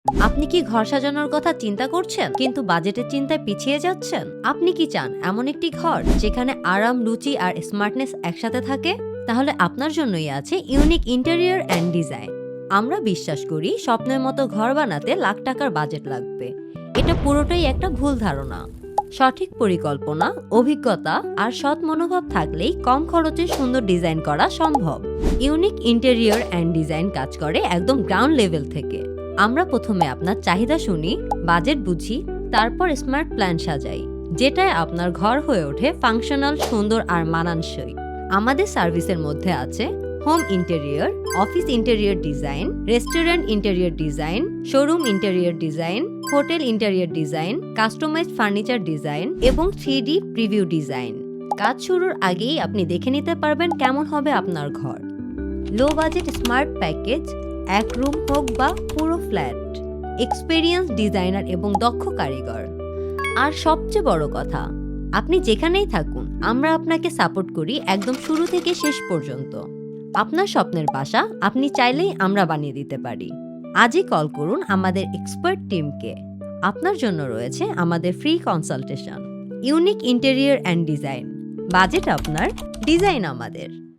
আপনি কি ঘর সাজানোর কথা চিন্তা করছেন কিন্তু বাজেটের চিন্তায় পিছিয়ে যাচ্ছেন? আপনি কি চান এমন একটি ঘর যেখানে আরাম, রুচি আর স্মার্টনেস একসাথে থাকে? তাহলে আপনার জন্যই আছে ইউনিক ইন্টেরিয়র অ্যান্ড ডিজাইন। আমরা বিশ্বাস করি স্বপ্নের মতো ঘর বানাতে লাখ টাকার বাজেট লাগবে। এটা পুরোটাই একটা ভুল ধারণা। সঠিক পরিকল্পনা, অভিজ্ঞতা আর সৎ মনোভাব থাকলেই কম খরচে সুন্দর ডিজাইন করা সম্ভব। ইউনিক ইন্টেরিয়র অ্যান্ড ডিজাইন কাজ করে একদম গ্রাউন্ড লেভেল থেকে। আমরা প্রথমে আপনার চাহিদা শুনি, বাজেট বুঝি, তারপর স্মার্ট প্ল্যান সাজাই, যেটায় আপনার ঘর হয়ে ওঠে ফাংশনাল, সুন্দর আর মানানসই। আমাদের সার্ভিসের মধ্যে আছে home interior, office interior design, restaurant interior design, showroom interior design, hotel interior design, customised furniture design এবং 3D প্রিভিউ ডিজাইন। কাজ শুরুর আগেই আপনি দেখে নিতে পারবেন কেমন হবে আপনার ঘর। লো বাজেট স্মার্ট প্যাকেজ, এক রুম হোক বা পুরো ফ্ল্যাট, এক্সপেরিয়েন্স ডিজাইনার এবং দক্ষ কারিগর। আর সবচেয়ে বড় কথা, আপনি যেখানেই থাকুন আমরা আপনাকে সাপোর্ট করি একদম শুরু থেকে শেষ পর্যন্ত। আপনার স্বপ্নের বাসা আপনি চাইলেই আমরা বানিয়ে দিতে পারি। আজই কল করুন আমাদের এক্সপার্ট টিমকে। আপনার জন্য রয়েছে আমাদের free consultation. Unique interior and design, budget আপনার, ডিজাইন আমাদের।